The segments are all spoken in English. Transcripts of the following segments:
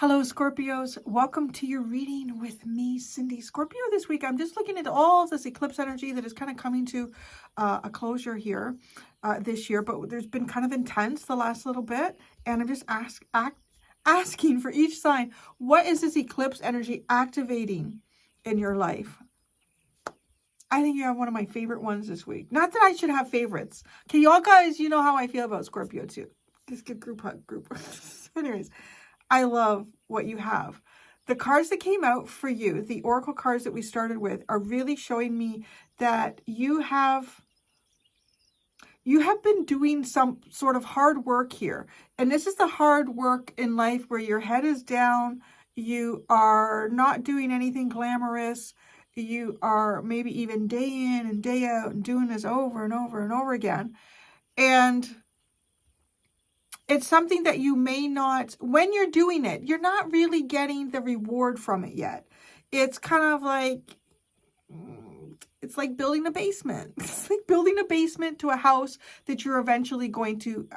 Hello, Scorpios. Welcome to your reading with me, Cindy. Scorpio, this week, I'm just looking at all this eclipse energy that is kind of coming to a closure here this year, but there's been kind of intense the last little bit. And I'm just asking for each sign, what is this eclipse energy activating in your life? I think you have one of my favorite ones this week. Not that I should have favorites. Okay, y'all guys, you know how I feel about Scorpio too. Just get group hug, group. Anyways. I love what you have. The cards that came out for you, the oracle cards that we started with, are really showing me that you have been doing some sort of hard work here. And this is the hard work in life where your head is down. You are not doing anything glamorous. You are maybe even day in and day out and doing this over and over and over again. And it's something that you may not, when you're doing it, you're not really getting the reward from it yet. It's kind of like, it's like building a basement. It's like building a basement to a house that you're eventually going to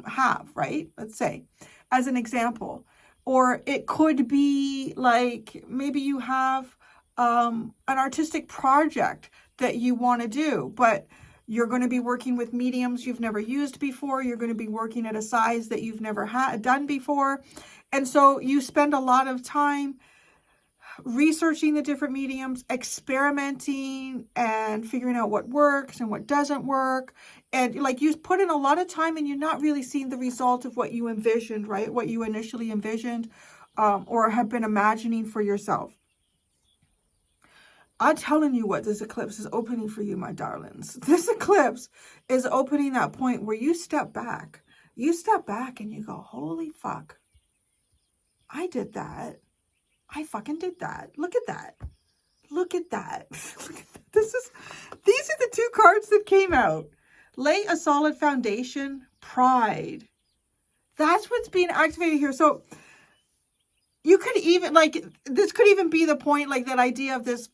have, right? Let's say, as an example. Or it could be like, maybe you have an artistic project that you want to do, but you're going to be working with mediums you've never used before. You're going to be working at a size that you've never done before. And so you spend a lot of time researching the different mediums, experimenting and figuring out what works and what doesn't work. And like you put in a lot of time and you're not really seeing the result of what you envisioned, right? What you initially envisioned or have been imagining for yourself. I'm telling you what this eclipse is opening for you, my darlings. This eclipse is opening that point where you step back. You step back and you go, holy fuck. I did that. I fucking did that. Look at that. Look at that. These are the two cards that came out. Lay a solid foundation, pride. That's what's being activated here. So you could even, like, this could even be the point, like that idea of this,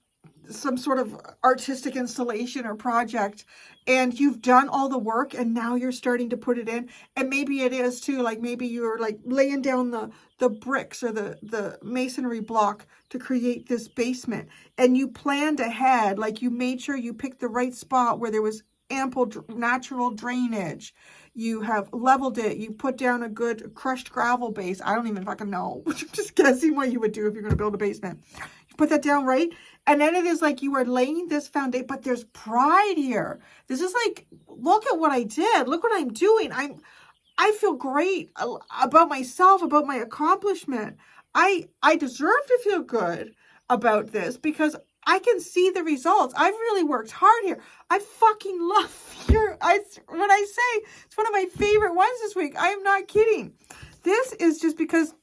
some sort of artistic installation or project, and you've done all the work and now you're starting to put it in. And maybe it is too, like maybe you're like laying down the bricks or the masonry block to create this basement, and you planned ahead, like you made sure you picked the right spot where there was ample natural drainage. You have leveled it. You put down a good crushed gravel base. I don't even fucking know. I'm just guessing what you would do if you're going to build a basement. You put that down, right? And then it is like you are laying this foundation, but there's pride here. This is like, look at what I did. Look what I'm doing. I feel great about myself, about my accomplishment. I deserve to feel good about this because I can see the results. I've really worked hard here. I fucking love when I say it's one of my favorite ones this week. I am not kidding. This is just because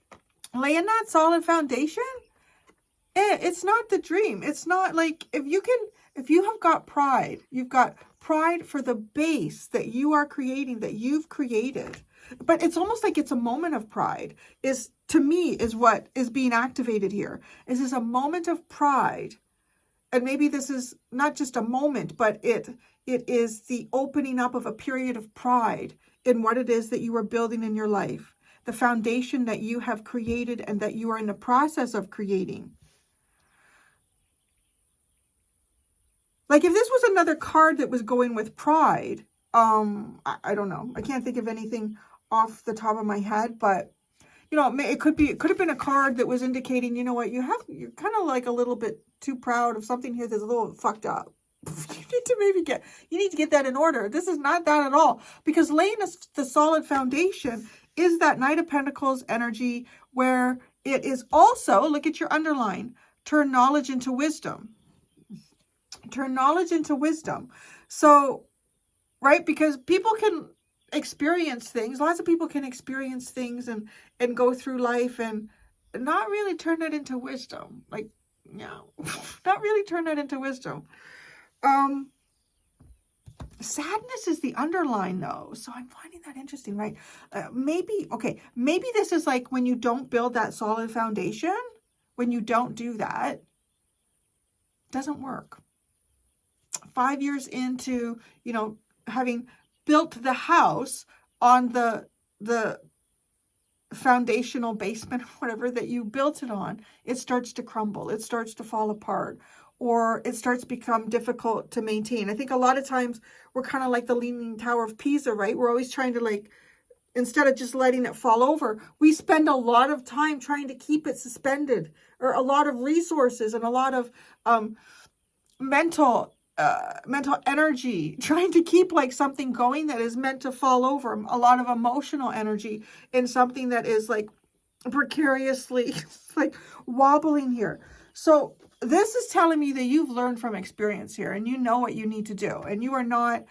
laying that solid foundation, it's not the dream. It's not like if you have got pride, you've got pride for the base that you are creating, that you've created. But it's almost like it's a moment of pride to me is what is being activated here. Is this a moment of pride? And maybe this is not just a moment, but it is the opening up of a period of pride in what it is that you are building in your life. The foundation that you have created and that you are in the process of creating. Like if this was another card that was going with pride, I don't know. I can't think of anything off the top of my head, but you know, it could have been a card that was indicating, you know what, you're kind of like a little bit too proud of something here that's a little fucked up. You need to get that in order. This is not that at all, because laying the solid foundation is that Knight of Pentacles energy where it is also, look at your underline, turn knowledge into wisdom. Turn knowledge into wisdom. So, right, because people can experience things. Lots of people can experience things and go through life and not really turn it into wisdom. Like, no, not really turn that into wisdom. Sadness is the underline though. So I'm finding that interesting, right? Maybe this is like when you don't build that solid foundation, when you don't do that, it doesn't work. 5 years into, you know, having built the house on the foundational basement, whatever that you built it on, it starts to crumble. It starts to fall apart, or it starts to become difficult to maintain. I think a lot of times we're kind of like the Leaning Tower of Pisa, right? We're always trying to, like, instead of just letting it fall over, we spend a lot of time trying to keep it suspended, or a lot of resources and a lot of mental energy trying to keep like something going that is meant to fall over. A lot of emotional energy in something that is like precariously like wobbling here. So this is telling me that you've learned from experience here, and you know what you need to do, and you're not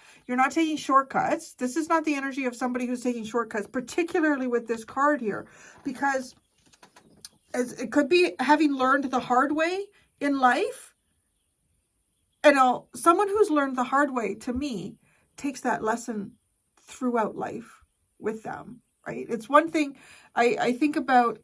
taking shortcuts. This is not the energy of somebody who's taking shortcuts, particularly with this card here, because it could be having learned the hard way in life. And someone who's learned the hard way, to me, takes that lesson throughout life with them, right? It's one thing I think about.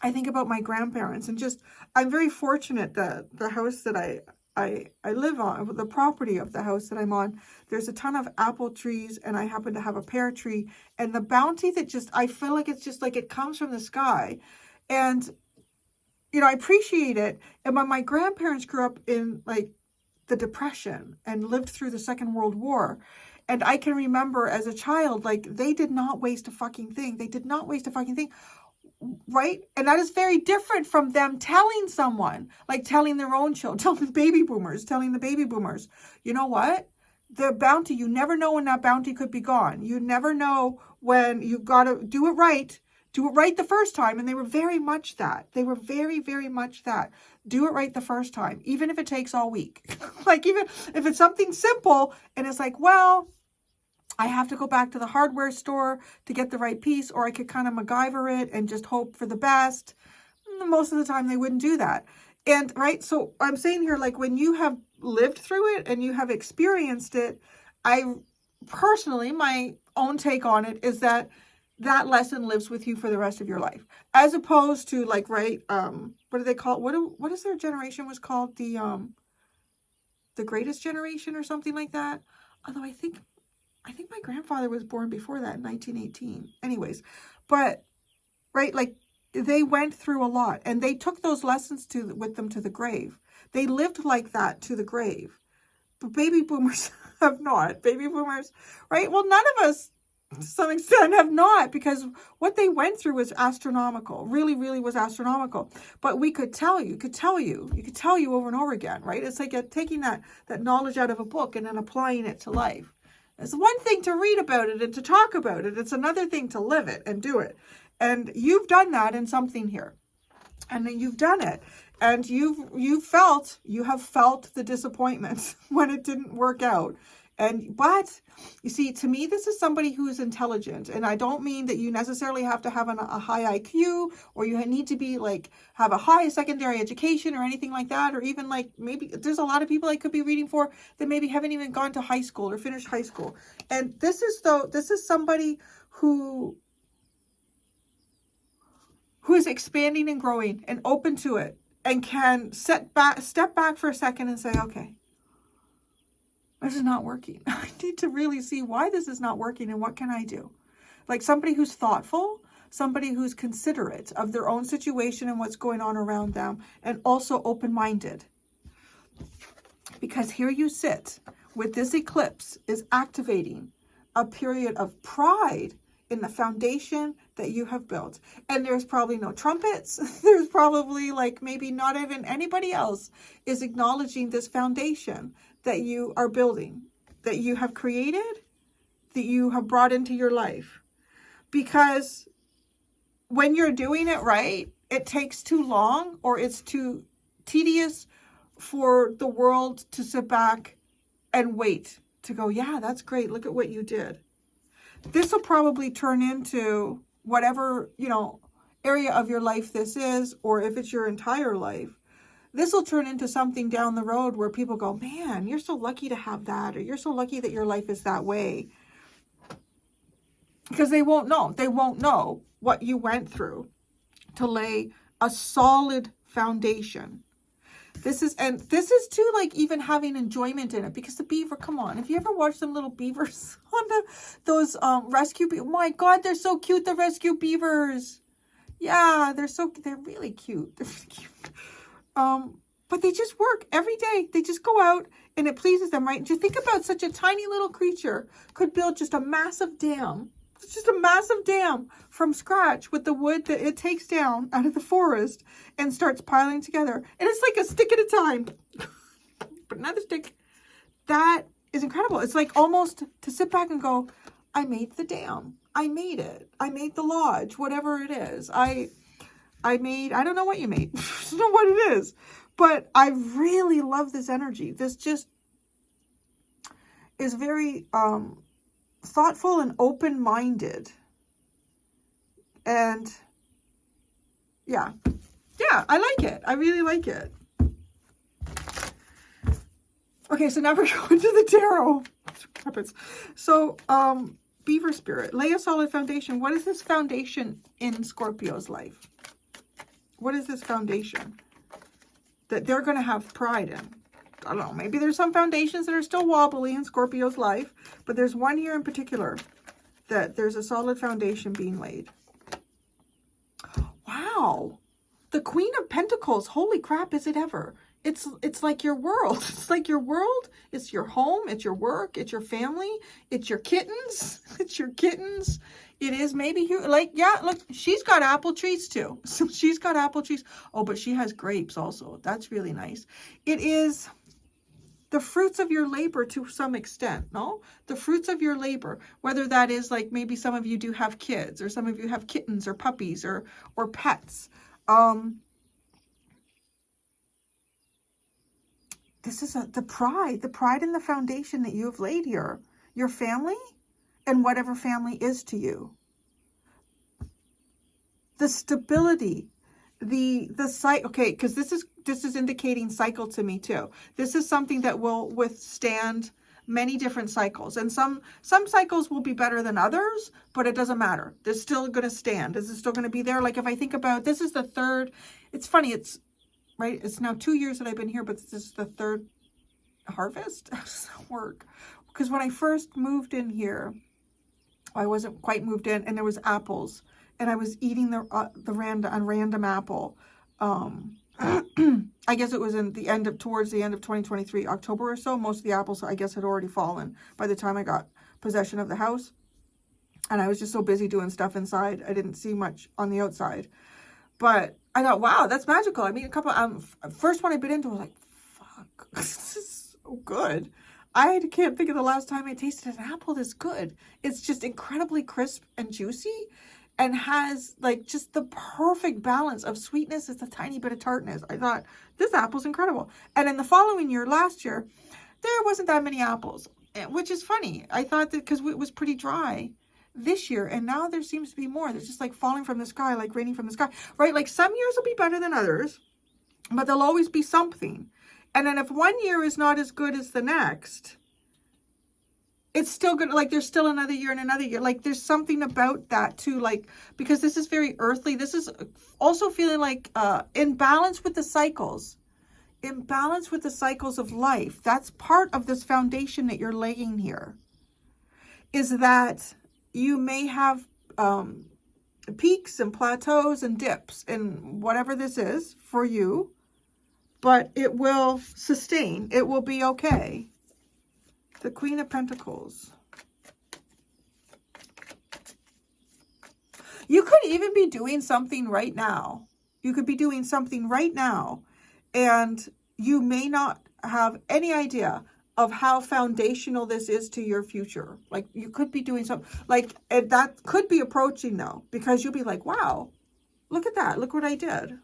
I think about my grandparents, and just, I'm very fortunate that the house that I live on, the property of the house that I'm on, there's a ton of apple trees, and I happen to have a pear tree, and the bounty that just, I feel like it's just like it comes from the sky. And you know, I appreciate it. And when my grandparents grew up in like the Depression and lived through the Second World War, and I can remember as a child, like, they did not waste a fucking thing. They did not waste a fucking thing, right? And that is very different from them telling someone, like telling their own children, telling the baby boomers, you know what? The bounty, you never know when that bounty could be gone. You never know when you've got to do it right. Do it right the first time. And they were very much that. They were very, very much that. Do it right the first time, even if it takes all week. Like, even if it's something simple and it's like, well, I have to go back to the hardware store to get the right piece, or I could kind of MacGyver it and just hope for the best. Most of the time they wouldn't do that. And right, so I'm saying here, like, when you have lived through it and you have experienced it, I personally, my own take on it is that that lesson lives with you for the rest of your life, as opposed to like, right, what do they call it? What is their generation was called? The greatest generation or something like that. Although I think my grandfather was born before that in 1918. Anyways, but right, like, they went through a lot, and they took those lessons with them to the grave. They lived like that to the grave. But baby boomers have not. Baby boomers, right? Well, none of us, to some extent, have not, because what they went through was astronomical. Really, really was astronomical. But we could tell you over and over again, right? It's like taking that knowledge out of a book and then applying it to life. It's one thing to read about it and to talk about it. It's another thing to live it and do it. And you've done that in something here. And then you've done it. And you have felt the disappointment when it didn't work out. But you see, to me, this is somebody who is intelligent. And I don't mean that you necessarily have to have a high IQ, or you need to be like, have a high secondary education or anything like that. Or even like, maybe there's a lot of people I could be reading for that maybe haven't even gone to high school or finished high school. And this is somebody who is expanding and growing and open to it, and can step back for a second and say, okay, this is not working. I need to really see why this is not working, and what can I do? Like, somebody who's thoughtful, somebody who's considerate of their own situation and what's going on around them, and also open-minded. Because here you sit with this eclipse is activating a period of pride in the foundation that you have built. And there's probably no trumpets. There's probably like maybe not even anybody else is acknowledging this foundation that you are building, that you have created, that you have brought into your life. Because when you're doing it right, it takes too long, or it's too tedious for the world to sit back and wait to go, yeah, that's great. Look at what you did. This will probably turn into whatever, area of your life this is, or if it's your entire life, this will turn into something down the road where people go, man, you're so lucky to have that, or you're so lucky that your life is that way. Because they won't know. They won't know what you went through to lay a solid foundation. This is too, like, even having enjoyment in it, because the beaver, come on, if you ever watched them little beavers on those rescue beavers, my God, they're so cute, the rescue beavers. Yeah, they're really cute. They're really cute. But they just work every day. They just go out and it pleases them, right? Just think about such a tiny little creature could build just a massive dam. It's just a massive dam from scratch with the wood that it takes down out of the forest and starts piling together. And it's like a stick at a time. But another stick. That is incredible. It's like almost to sit back and go, I made the dam. I made it. I made the lodge, whatever it is. I don't know what you made. I don't know what it is. But I really love this energy. This just is very thoughtful and open-minded. And yeah, I like it. I really like it. Okay, so now we're going to the tarot. So, Beaver Spirit, lay a solid foundation. What is this foundation in Scorpio's life? What is this foundation that they're going to have pride in? I don't know. Maybe there's some foundations that are still wobbly in Scorpio's life, but there's one here in particular that there's a solid foundation being laid. Wow. The Queen of Pentacles. Holy crap, is it ever? It's like your world. It's like your world. It's your home. It's your work. It's your family. It's your kittens. It's your kittens. It is maybe you, like, yeah, look, she's got apple trees too. So she's got apple trees. Oh, but she has grapes also. That's really nice. It is the fruits of your labor to some extent, no? The fruits of your labor, whether that is like maybe some of you do have kids, or some of you have kittens or puppies or pets. This is the pride in the foundation that you have laid here. Your family and whatever family is to you. The stability, the cycle. Okay, because this is indicating cycle to me too. This is something that will withstand many different cycles. And some cycles will be better than others, but it doesn't matter. They're still going to stand. This is still going to be there. Like if I think about, this is the third, it's funny, right, it's now 2 years that I've been here, but this is the third harvest. How does that work? Because when I first moved in here, I wasn't quite moved in, and there was apples, and I was eating a random apple. I guess it was towards the end of 2023, October or so. Most of the apples, I guess, had already fallen by the time I got possession of the house, and I was just so busy doing stuff inside, I didn't see much on the outside. But I thought, wow, that's magical. I mean, first one I bit into, I was like, fuck, this is so good. I can't think of the last time I tasted an apple this good. It's just incredibly crisp and juicy, and has like just the perfect balance of sweetness with a tiny bit of tartness. I thought, this apple's incredible. And in the following year, last year, there wasn't that many apples, which is funny. I thought that because it was pretty dry this year, and now there seems to be more. There's just like falling from the sky, like raining from the sky, right? Like some years will be better than others, but there'll always be something. And then if one year is not as good as the next, it's still good. Like there's still another year and another year. Like there's something about that too, like, because this is very earthly. This is also feeling like in balance with the cycles. In balance with the cycles of life. That's part of this foundation that you're laying here. Is that you may have peaks and plateaus and dips in whatever this is for you, but it will sustain. It will be okay. The Queen of Pentacles. You could even be doing something right now. You could be doing something right now, and you may not have any idea of how foundational this is to your future. Like you could be doing something like that could be approaching though, because you'll be like, wow, look at that. Look what I did.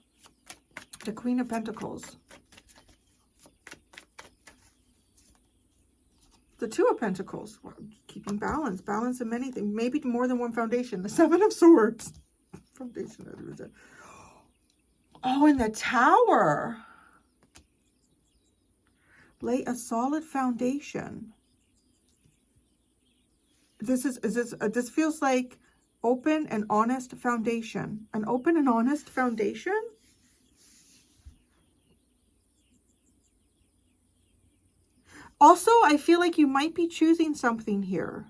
The Queen of Pentacles. The Two of Pentacles. Well, keeping balance. Balance in many things. Maybe more than one foundation. The Seven of Swords. Foundation. Oh, and the Tower. Lay a solid foundation. This feels like open and honest foundation. An open and honest foundation. Also, I feel like you might be choosing something here.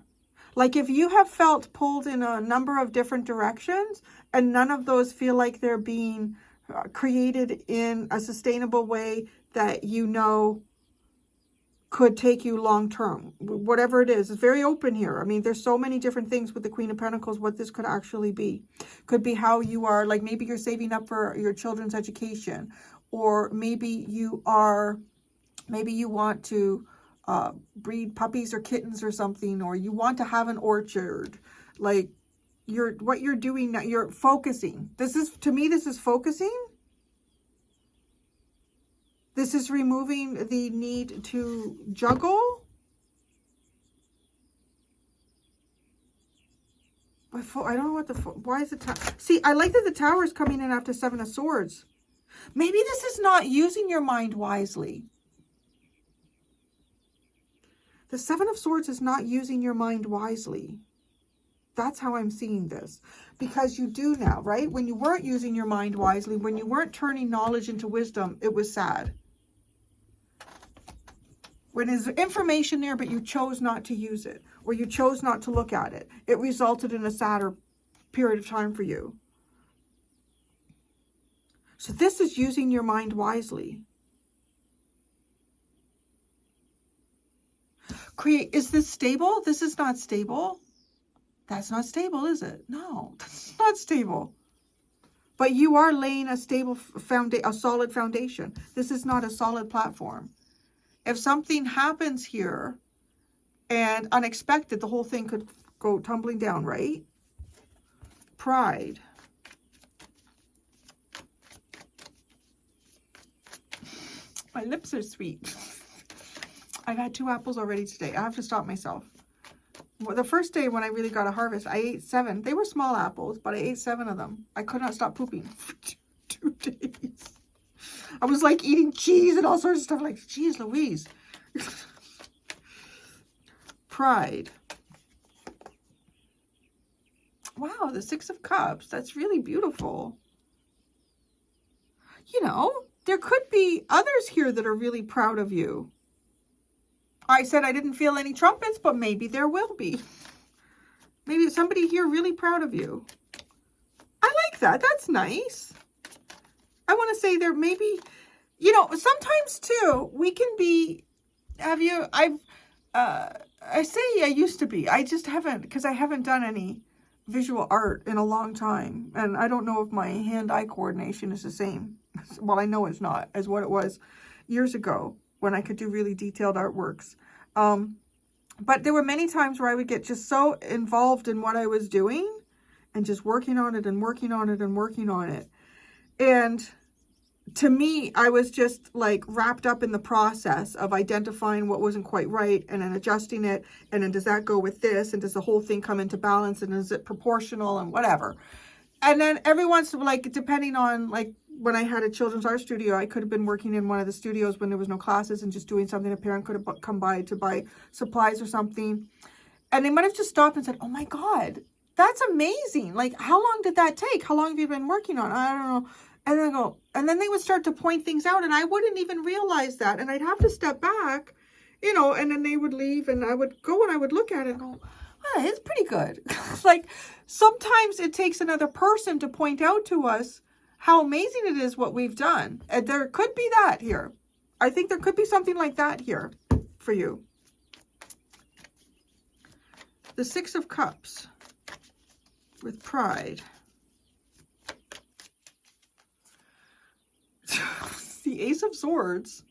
Like if you have felt pulled in a number of different directions and none of those feel like they're being created in a sustainable way that you know could take you long term, whatever it is, it's very open here. I mean, there's so many different things with the Queen of Pentacles, what this could actually be. Could be how you are, like maybe you're saving up for your children's education, or maybe you want to breed puppies or kittens or something, or you want to have an orchard. Like what you're doing now, you're focusing. This is, to me, this is focusing. This is removing the need to juggle. I don't know what the, why is the tower? See, I like that the tower is coming in after Seven of Swords. Maybe this is not using your mind wisely. The Seven of Swords is not using your mind wisely. That's how I'm seeing this. Because you do now, right? When you weren't using your mind wisely, when you weren't turning knowledge into wisdom, it was sad. When there's information there, but you chose not to use it, or you chose not to look at it, it resulted in a sadder period of time for you. So this is using your mind wisely. Is this stable? This is not stable. That's not stable, is it? No, that's not stable. But you are laying a stable foundation, a solid foundation. This is not a solid platform. If something happens here and unexpected, the whole thing could go tumbling down, right? Pride. My lips are sweet. I've had 2 apples already today. I have to stop myself. Well, the first day when I really got a harvest, I ate 7. They were small apples, but I ate 7 of them. I could not stop pooping for 2 days. I was like eating cheese and all sorts of stuff. Like, geez Louise. Pride. Wow, the 6 of Cups. That's really beautiful. You know, there could be others here that are really proud of you. I said I didn't feel any trumpets, but maybe there will be. Maybe somebody here really proud of you. I like that. That's nice. I want to say there maybe, you know, sometimes too, we can be, I say I used to be. I just haven't, because I haven't done any visual art in a long time. And I don't know if my hand-eye coordination is the same. Well, I know it's not as what it was years ago when I could do really detailed artworks. But there were many times where I would get just so involved in what I was doing and just working on it and working on it and working on it. And to me, I was just like wrapped up in the process of identifying what wasn't quite right and then adjusting it. And then does that go with this? And does the whole thing come into balance? And is it proportional and whatever? And then every once in a while, like depending on like when I had a children's art studio, I could have been working in one of the studios when there was no classes and just doing something. A parent could have come by to buy supplies or something. And they might have just stopped and said, oh my God, that's amazing. Like, how long did that take? How long have you been working on it? I don't know. And then I go, and then they would start to point things out and I wouldn't even realize that. And I'd have to step back, you know, and then they would leave and I would go and I would look at it and go, well, it's pretty good. Like sometimes it takes another person to point out to us how amazing it is what we've done. And there could be that here. I think there could be something like that here for you. The 6 of Cups with pride. The Ace of Swords.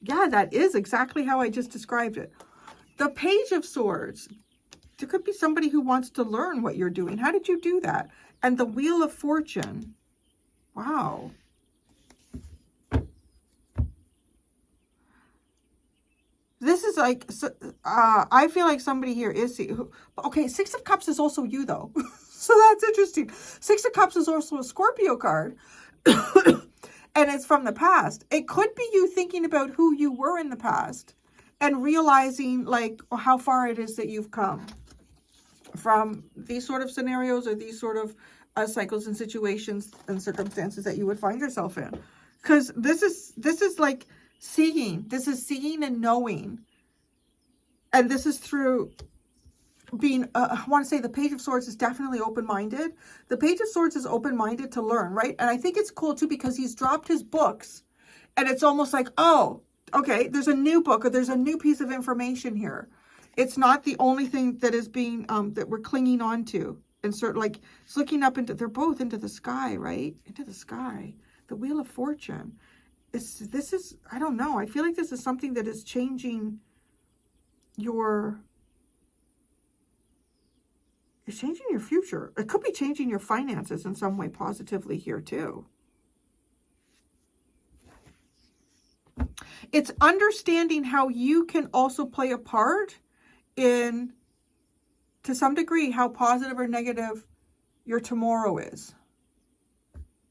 Yeah, that is exactly how I just described it. The Page of Swords. There could be somebody who wants to learn what you're doing. How did you do that? And the Wheel of Fortune. Wow. This is like, I feel like somebody here is, okay, 6 of Cups is also you though. So that's interesting. 6 of Cups is also a Scorpio card. And it's from the past. It could be you thinking about who you were in the past and realizing like how far it is that you've come from these sort of scenarios or these sort of cycles and situations and circumstances that you would find yourself in. Because this is like seeing. This is seeing and knowing And this is through being, I want to say the Page of Swords is definitely open-minded. The Page of Swords is open-minded to learn, right? And I think it's cool too because he's dropped his books and it's almost like, oh, okay, there's a new book or there's a new piece of information here. It's not the only thing that is being, that we're clinging on to. And sort of like, it's looking up into, they're both into the sky, right? Into the sky. The Wheel of Fortune. This is, I don't know. I feel like this is something that is changing your, it's changing your future. It could be changing your finances in some way positively here too. It's understanding how you can also play a part in, to some degree, how positive or negative your tomorrow is.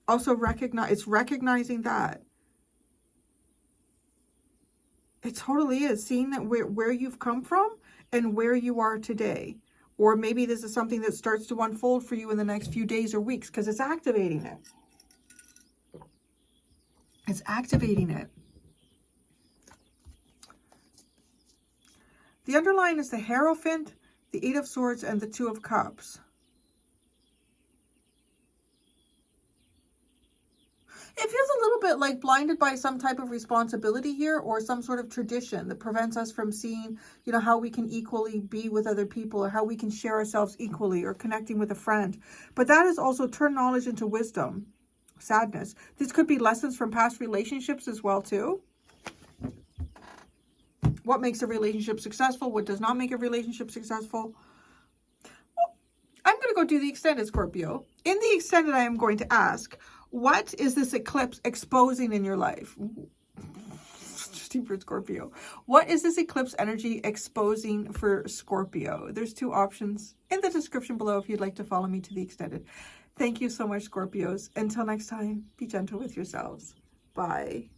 Also it's recognizing that. It totally is. Seeing that where you've come from and where you are today. Or maybe this is something that starts to unfold for you in the next few days or weeks because it's activating it. It's activating it. The underline is the Hierophant, the Eight of Swords, and the Two of Cups. It feels a little bit like blinded by some type of responsibility here or some sort of tradition that prevents us from seeing, you know, how we can equally be with other people or how we can share ourselves equally or connecting with a friend. But that is also turn knowledge into wisdom. Sadness. This could be lessons from past relationships as well too. What makes a relationship successful? What does not make a relationship successful? Well, I'm going to go do the extended, Scorpio. In the extended, I am going to ask, what is this eclipse exposing in your life? Deeper Scorpio. What is this eclipse energy exposing for Scorpio? There's two options in the description below if you'd like to follow me to the extended. Thank you so much, Scorpios. Until next time, be gentle with yourselves. Bye.